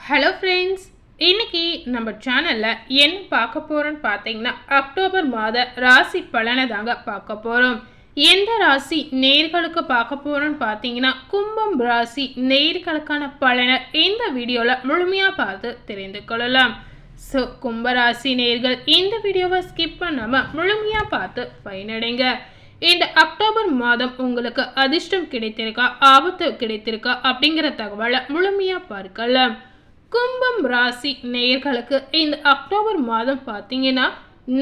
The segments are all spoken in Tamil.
ஹலோ ஃப்ரெண்ட்ஸ், இன்னைக்கு நம்ம சேனலில் என்ன பார்க்க போகிறோன்னு பார்த்தீங்கன்னா அக்டோபர் மாத ராசி பலனை தாங்க பார்க்க போகிறோம். எந்த ராசி நேர்களுக்கு பார்க்க போகிறோன்னு பார்த்தீங்கன்னா கும்பம் ராசி நேர்களுக்கான பலனை இந்த வீடியோவில் முழுமையாக பார்த்து தெரிந்து கொள்ளலாம். ஸோ கும்பராசி நேர்கள் இந்த வீடியோவை ஸ்கிப் பண்ணாமல் முழுமையாக பார்த்து பயனடைங்க. இந்த அக்டோபர் மாதம் உங்களுக்கு அதிர்ஷ்டம் கிடைத்திருக்கா, ஆபத்து கிடைத்திருக்கா அப்படிங்கிற தகவலை முழுமையாக பார்க்கலாம். கும்பம் ராசி நேயர்களுக்கு இந்த அக்டோபர் மாதம் பார்த்தீங்கன்னா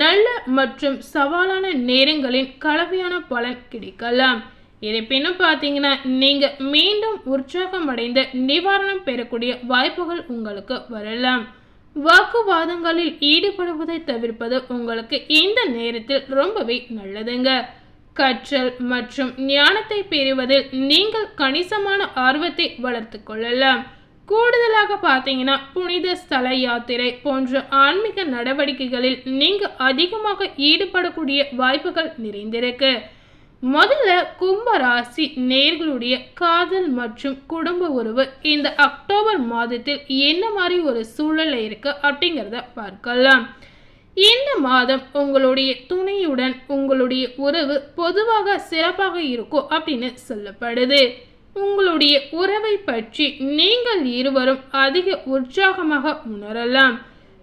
நல்ல மற்றும் சவாலான நேரங்களின் கலவையான பலன் கிடைக்கலாம். இருப்பினும் பார்த்தீங்கன்னா நீங்கள் மீண்டும் உற்சாகம் அடைந்த நிவாரணம் பெறக்கூடிய வாய்ப்புகள் உங்களுக்கு வரலாம். வாக்குவாதங்களில் ஈடுபடுவதை தவிர்ப்பது உங்களுக்கு இந்த நேரத்தில் ரொம்பவே நல்லதுங்க. கற்றல் மற்றும் ஞானத்தை பெறுவதில் நீங்கள் கணிசமான ஆர்வத்தை வளர்த்து கொள்ளலாம். கூடுதலாக பார்த்தீங்கன்னா புனித ஸ்தல யாத்திரை போன்ற ஆன்மீக நடவடிக்கைகளில் நீங்கள் அதிகமாக ஈடுபடக்கூடிய வாய்ப்புகள் நிறைந்திருக்கு. முதல்ல கும்பராசி நேர்களுடைய காதல் மற்றும் குடும்ப உறவு இந்த அக்டோபர் மாதத்தில் என்ன மாதிரி ஒரு சூழல் இருக்கு அப்படிங்கிறத பார்க்கலாம். இந்த மாதம் உங்களுடைய துணையுடன் உங்களுடைய உறவு பொதுவாக சிறப்பாக இருக்கும் அப்படின்னு சொல்லப்படுது. உங்களுடைய உறவை பற்றி நீங்கள் இருவரும் அதிக உற்சாகமாக உணரலாம்.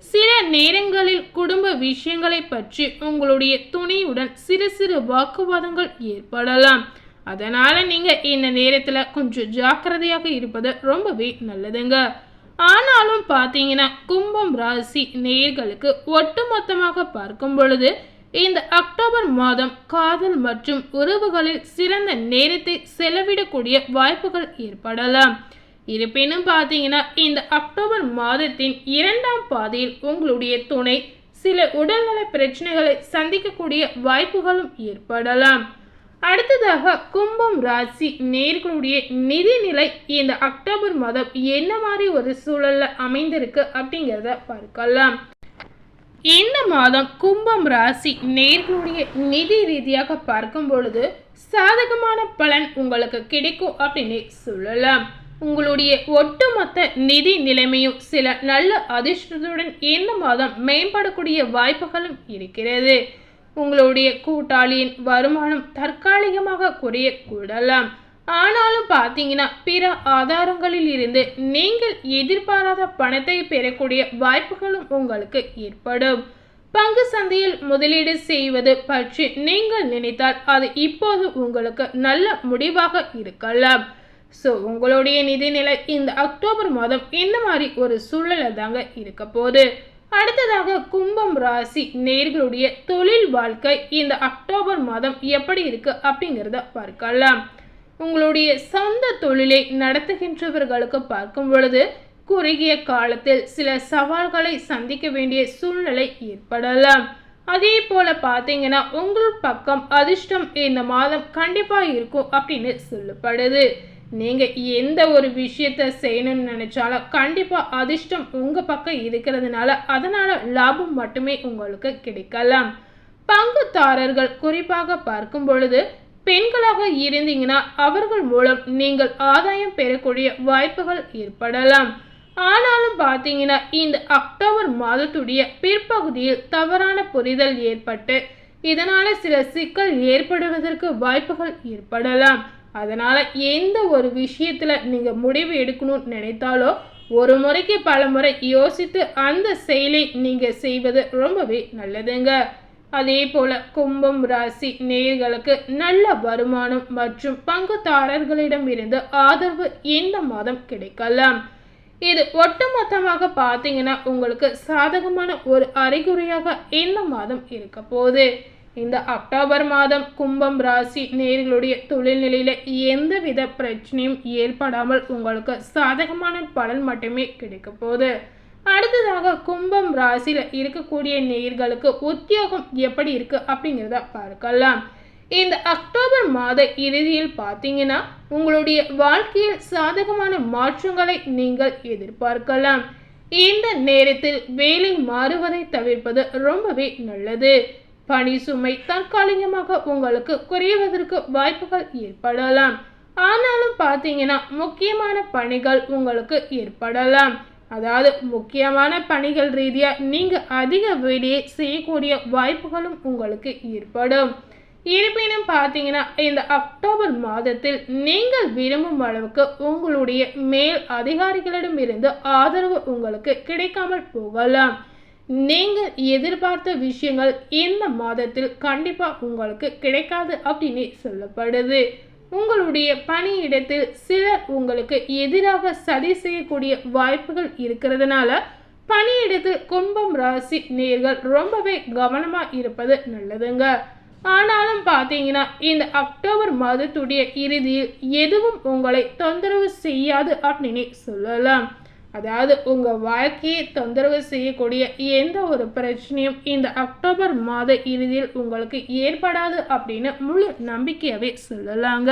சில நேரங்களில் குடும்ப விஷயங்களை பற்றி உங்களுடைய துணையுடன் சிறு சிறு வாக்குவாதங்கள் ஏற்படலாம். அதனால நீங்க இந்த நேரத்துல கொஞ்சம் ஜாக்கிரதையாக இருப்பது ரொம்பவே நல்லதுங்க. ஆனாலும் பார்த்தீங்கன்னா கும்பம் ராசி நேயர்களுக்கு ஒட்டுமொத்தமாக பார்க்கும் பொழுது இந்த அக்டோபர் மாதம் காதல் மற்றும் உறவுகளில் சிறந்த நேரத்தை செலவிடக்கூடிய வாய்ப்புகள் ஏற்படலாம். இருப்பினும் பார்த்தீங்கன்னா இந்த அக்டோபர் மாதத்தின் இரண்டாம் பாதையில் உங்களுடைய துணை சில உடல்நல பிரச்சனைகளை சந்திக்கக்கூடிய வாய்ப்புகளும் ஏற்படலாம். அடுத்ததாக கும்பம் ராசி நேர்களுடைய நிதிநிலை இந்த அக்டோபர் மாதம் என்ன மாதிரி ஒரு சூழல்ல அமைந்திருக்கு அப்படிங்கிறத பார்க்கலாம். இந்த மாதம் கும்பம் ராசி நேர்களுடைய நிதி ரீதியாக பார்க்கும் பொழுது சாதகமான பலன் உங்களுக்கு கிடைக்கும் அப்படின்னு சொல்லலாம். உங்களுடைய ஒட்டுமொத்த நிதி நிலைமையும் சில நல்ல அதிர்ஷ்டத்துடன் இந்த மாதம் மேம்படக்கூடிய வாய்ப்புகளும் இருக்கிறது. உங்களுடைய கூட்டாளியின் வருமானம் தற்காலிகமாக குறையக்கூடலாம். ஆனாலும் பார்த்தீங்கன்னா பிற ஆதாரங்களில் இருந்து நீங்கள் எதிர்பாராத பணத்தை பெறக்கூடிய வாய்ப்புகளும் உங்களுக்கு ஏற்படும். பங்கு சந்தையில் முதலீடு செய்வது பற்றி நீங்கள் நினைத்தால் அது இப்போது உங்களுக்கு நல்ல முடிவாக இருக்கலாம். ஸோ உங்களுடைய நிதிநிலை இந்த அக்டோபர் மாதம் இந்த மாதிரி ஒரு சூழலை தாங்க இருக்க போகுது. அடுத்ததாக கும்பம் ராசி நேர்களுடைய தொழில் வாழ்க்கை இந்த அக்டோபர் மாதம் எப்படி இருக்கு அப்படிங்கிறத பார்க்கலாம். உங்களுடைய சொந்த தொழிலை நடத்துகின்றவர்களுக்கு பார்க்கும் பொழுது குறுகிய காலத்தில் சில சவால்களை சந்திக்க வேண்டிய சூழ்நிலை ஏற்படலாம். அதே போல பார்த்தீங்கன்னா உங்கள் பக்கம் அதிர்ஷ்டம் இந்த மாதம் கண்டிப்பா இருக்கும் அப்படின்னு சொல்லப்படுது. நீங்க எந்த ஒரு விஷயத்த செய்யணும்னு நினைச்சாலும் கண்டிப்பா அதிர்ஷ்டம் உங்க பக்கம் இருக்கிறதுனால அதனால லாபம் மட்டுமே உங்களுக்கு கிடைக்கலாம். பங்குதாரர்கள் குறிப்பாக பார்க்கும் பொழுது பெண்களாக இருந்தீங்கன்னா அவர்கள் மூலம் நீங்கள் ஆதாயம் பெறக்கூடிய வாய்ப்புகள் ஏற்படலாம். ஆனாலும் பார்த்தீங்கன்னா இந்த அக்டோபர் மாதத்துடைய பிற்பகுதியில் தவறான புரிதல் ஏற்பட்டு இதனால சில சிக்கல் ஏற்படுவதற்கு வாய்ப்புகள் ஏற்படலாம். அதனால எந்த ஒரு விஷயத்துல நீங்க முடிவு எடுக்கணும்னு நினைத்தாலோ ஒரு முறைக்கு பல முறை யோசித்து அந்த செயலை நீங்க செய்வது ரொம்பவே நல்லதுங்க. அதே போல கும்பம் ராசி நேயர்களுக்கு நல்ல வருமானம் மற்றும் பங்குதாரர்களிடமிருந்து ஆதரவு இந்த மாதம் கிடைக்கலாம். இது ஒட்டுமொத்தமாக பார்த்தீங்கன்னா உங்களுக்கு சாதகமான ஒரு அறிகுறியாக இந்த மாதம் இருக்க போகுது. இந்த அக்டோபர் மாதம் கும்பம் ராசி நேயர்களுடைய தொழில்நிலையில எந்தவித பிரச்சனையும் ஏற்படாமல் உங்களுக்கு சாதகமான பலன் மட்டுமே கிடைக்க போகுது. அடுத்ததாக கும்பம் ராசியில இருக்கக்கூடிய நேயர்களுக்கு உத்தியோகம் எப்படி இருக்கு அப்படிங்கிறத பார்க்கலாம். இந்த அக்டோபர் மாத இறுதியில் பார்த்தீங்கன்னா உங்களுடைய வாழ்க்கையில் சாதகமான மாற்றங்களை நீங்கள் எதிர்பார்க்கலாம். இந்த நேரத்தில் வேலை மாறுவதை தவிர்ப்பது ரொம்பவே நல்லது. பணி சுமை தற்காலிகமாக உங்களுக்கு குறைவதற்கு வாய்ப்புகள் ஏற்படலாம். ஆனாலும் பார்த்தீங்கன்னா முக்கியமான பணிகள் உங்களுக்கு ஏற்படலாம். அதாவது முக்கியமான பணிகள் ரீதியாக நீங்கள் அதிக வேலையை செய்யக்கூடிய வாய்ப்புகளும் உங்களுக்கு ஏற்படும். இருப்பினும் பார்த்தீங்கன்னா இந்த அக்டோபர் மாதத்தில் நீங்கள் விரும்பும் அளவுக்கு உங்களுடைய மேல் அதிகாரிகளிடம் இருந்து ஆதரவு உங்களுக்கு கிடைக்காமல் போகலாம். நீங்கள் எதிர்பார்த்த விஷயங்கள் இந்த மாதத்தில் கண்டிப்பாக உங்களுக்கு கிடைக்காது அப்படின்னு சொல்லப்படுது. உங்களுடைய பணியிடத்தில் சிலர் உங்களுக்கு எதிராக சதி செய்யக்கூடிய வாய்ப்புகள் இருக்கிறதுனால பணியிடத்தில் கும்பம் ராசி நேர்கள் ரொம்பவே கவனமாக இருப்பது நல்லதுங்க. ஆனாலும் பார்த்தீங்கன்னா இந்த அக்டோபர் மாதத்துடைய இறுதியில் எதுவும் உங்களை தொந்தரவு செய்யாது அப்படின்னு சொல்லலாம். அதாவது உங்கள் வாழ்க்கையை தொந்தரவு செய்யக்கூடிய எந்த ஒரு பிரச்சனையும் இந்த அக்டோபர் மாத இறுதியில் உங்களுக்கு ஏற்படாது அப்படின்னு முழு நம்பிக்கையாகவே சொல்லலாங்க.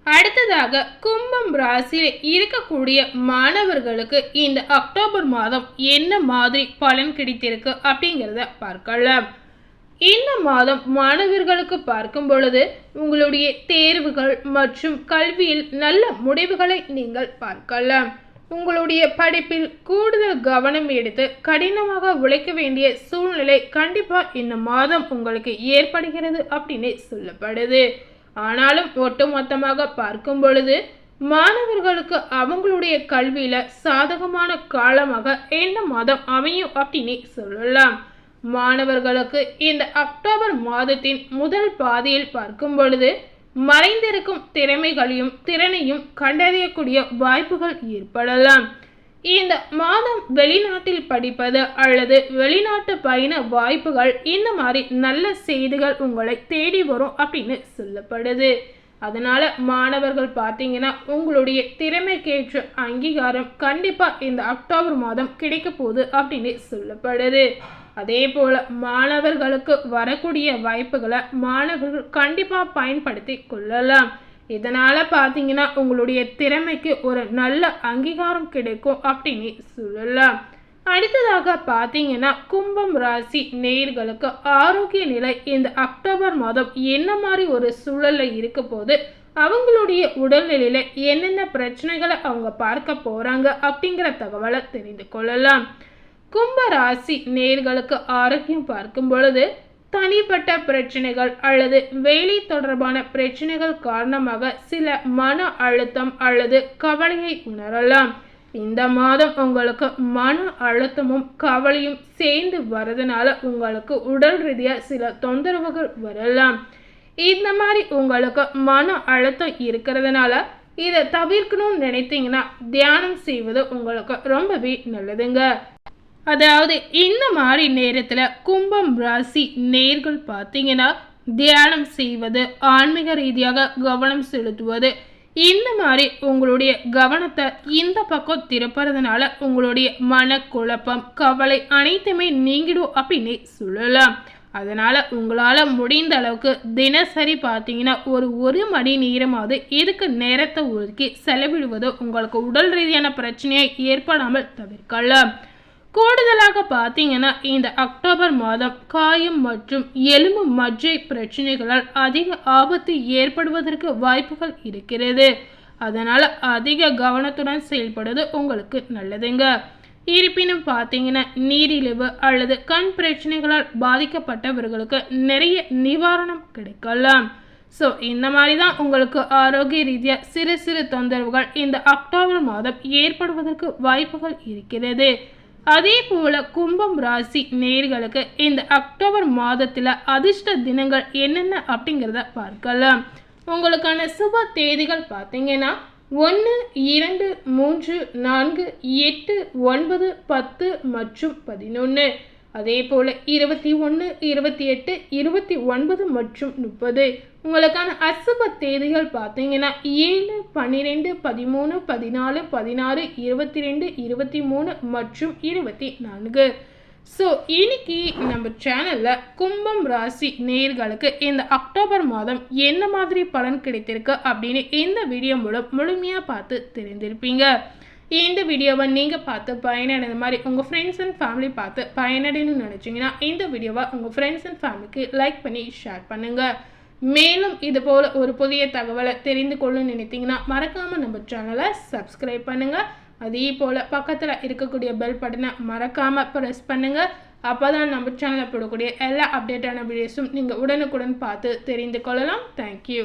அடுத்ததாக கும்பம் ராசியில் இருக்கக்கூடிய மாணவர்களுக்கு இந்த அக்டோபர் மாதம் என்ன மாதிரி பலன் கிடைத்திருக்கு அப்படிங்கிறத பார்க்கலாம். இந்த மாதம் மாணவர்களுக்கு பார்க்கும் பொழுது உங்களுடைய தேர்வுகள் மற்றும் கல்வியில் நல்ல முடிவுகளை நீங்கள் பார்க்கலாம். உங்களுடைய படிப்பில் கூடுதல் கவனம் எடுத்து கடினமாக உழைக்க வேண்டிய சூழ்நிலை கண்டிப்பாக இந்த மாதம் உங்களுக்கு ஏற்படுகிறது அப்படின்னு சொல்லப்படுது. ஆனாலும் ஒட்டுமொத்தமாக பார்க்கும் பொழுது மாணவர்களுக்கு அவங்களுடைய கல்வியில சாதகமான காலமாக இந்த மாதம் அமையும் அப்படின்னு சொல்லலாம். மாணவர்களுக்கு இந்த அக்டோபர் மாதத்தின் முதல் பாதியில் பார்க்கும் பொழுது மறைந்திருக்கும் திறனையும் கண்டறியக்கூடிய வாய்ப்புகள் ஏற்படலாம். இந்த மாதம் வெளிநாட்டில் படிப்பது அல்லது வெளிநாட்டு பயண வாய்ப்புகள் இந்த மாதிரி நல்ல செய்திகள் உங்களை தேடி வரும் அப்படின்னு சொல்லப்படுது. அதனால மாணவர்கள் பார்த்தீங்கன்னா உங்களுடைய திறமைக்கேற்ற அங்கீகாரம் கண்டிப்பாக இந்த அக்டோபர் மாதம் கிடைக்க போகுது அப்படின்னு சொல்லப்படுது. அதே போல் மாணவர்களுக்கு வரக்கூடிய வாய்ப்புகளை மாணவர்கள் கண்டிப்பாக பயன்படுத்தி கொள்ளலாம். இதனால் பார்த்தீங்கன்னா உங்களுடைய திறமைக்கு ஒரு நல்ல அங்கீகாரம் கிடைக்கும் அப்படின்னு சொல்லலாம். அடுத்ததாக பார்த்தீங்கன்னா கும்பம் ராசி நேயர்களுக்கு ஆரோக்கிய நிலை இந்த அக்டோபர் மாதம் என்ன மாதிரி ஒரு சூழலில் இருக்க போது, அவங்களுடைய உடல்நிலையில் என்னென்ன பிரச்சனைகளை அவங்க பார்க்க போகிறாங்க அப்படிங்கிற தகவலை தெரிந்து கொள்ளலாம். கும்ப ராசி நேயர்களுக்கு ஆரோக்கியம் பார்க்கும் பொழுது தனிப்பட்ட பிரச்சனைகள் அல்லது வேலை தொடர்பான பிரச்சனைகள் காரணமாக சில மன அழுத்தம் அல்லது கவலையை உணரலாம். இந்த மாதம் உங்களுக்கு மன அழுத்தமும் கவலையும் சேர்ந்து வரதுனால உங்களுக்கு உடல் ரீதியாக சில தொந்தரவுகள் வரலாம். இந்த மாதிரி உங்களுக்கு மன அழுத்தம் இருக்கிறதுனால இதை தவிர்க்கணும்னு நினைத்தீங்கன்னா தியானம் செய்வது உங்களுக்கு ரொம்பவே நல்லதுங்க. அதாவது இந்த மாதிரி நேரத்தில் கும்பம் ராசி நேர்கள் பார்த்தீங்கன்னா தியானம் செய்வது, ஆன்மீக ரீதியாக கவனம் செலுத்துவது, இந்த மாதிரி உங்களுடைய கவனத்தை இந்த பக்கம் திருப்புறதுனால உங்களுடைய மனக்குழப்பம், கவலை அனைத்துமே நீங்கிடும் அப்படின்னு சொல்லலாம். அதனால் உங்களால் முடிந்த அளவுக்கு தினசரி பார்த்தீங்கன்னா ஒரு மணி நேரமாவது இதுக்கு நேரத்தை ஒதுக்கி செலவிடுவதோ உங்களுக்கு உடல் ரீதியான பிரச்சனையை ஏற்படாமல் தவிர்க்கலாம். கூடுதலாக பார்த்தீங்கன்னா இந்த அக்டோபர் மாதம் காயம் மற்றும் எலும்பு மஜ்ஜை பிரச்சனைகளால் அதிக ஆபத்து ஏற்படுவதற்கு வாய்ப்புகள் இருக்கிறது. அதனால் அதிக கவனத்துடன் செயல்படுவது உங்களுக்கு நல்லதுங்க. இருப்பினும் பார்த்தீங்கன்னா நீரிழிவு அல்லது கண் பிரச்சனைகளால் பாதிக்கப்பட்டவர்களுக்கு நிறைய நிவாரணம் கிடைக்கலாம். ஸோ இந்த மாதிரி தான் உங்களுக்கு ஆரோக்கிய ரீதியாக சிறு சிறு தொந்தரவுகள் இந்த அக்டோபர் மாதம் ஏற்படுவதற்கு வாய்ப்புகள் இருக்கிறது. அதே போல கும்பம் ராசி நேயர்களுக்கு இந்த அக்டோபர் மாதத்தில் அதிர்ஷ்ட தினங்கள் என்னென்ன அப்படிங்கிறத பார்க்கலாம். உங்களுக்கான சுப தேதிகள் பார்த்தீங்கன்னா 1, 2, 3, 4, 8, 9, 10 மற்றும் 11. அதே போல் 21, 28, 29 மற்றும் 30. உங்களுக்கான அசுப தேதிகள் பார்த்தீங்கன்னா 7, 12, 13, 14, 16, 22, 23 மற்றும் 24. ஸோ இன்னைக்கு நம்ம சேனலில் கும்பம் ராசி நேயர்களுக்கு இந்த அக்டோபர் மாதம் என்ன மாதிரி பலன் கிடைத்திருக்கு அப்படின்னு இந்த வீடியோ மூலம் முழுமையாக பார்த்து தெரிந்திருப்பீங்க. இந்த வீடியோவை நீங்கள் பார்த்து பயனடைந்த மாதிரி உங்கள் ஃப்ரெண்ட்ஸ் அண்ட் ஃபேமிலி பார்த்து பயனடையணும்னு நினச்சிங்கன்னா இந்த வீடியோவை உங்கள் ஃப்ரெண்ட்ஸ் அண்ட் ஃபேமிலிக்கு லைக் பண்ணி ஷேர் பண்ணுங்கள். மேலும் இது போல் ஒரு புதிய தகவலை தெரிந்து கொள்ள நினைத்தீங்கன்னா மறக்காமல் நம்ம சேனலை சப்ஸ்கிரைப் பண்ணுங்கள். அதே போல் பக்கத்தில் இருக்கக்கூடிய பெல் பட்டனை மறக்காமல் ப்ரெஸ் பண்ணுங்கள். அப்போ தான் நம்ம சேனலில் போடக்கூடிய எல்லா அப்டேட்டான வீடியோஸும் நீங்கள் உடனுக்குடன் பார்த்து தெரிந்து கொள்ளலாம். தேங்க்யூ.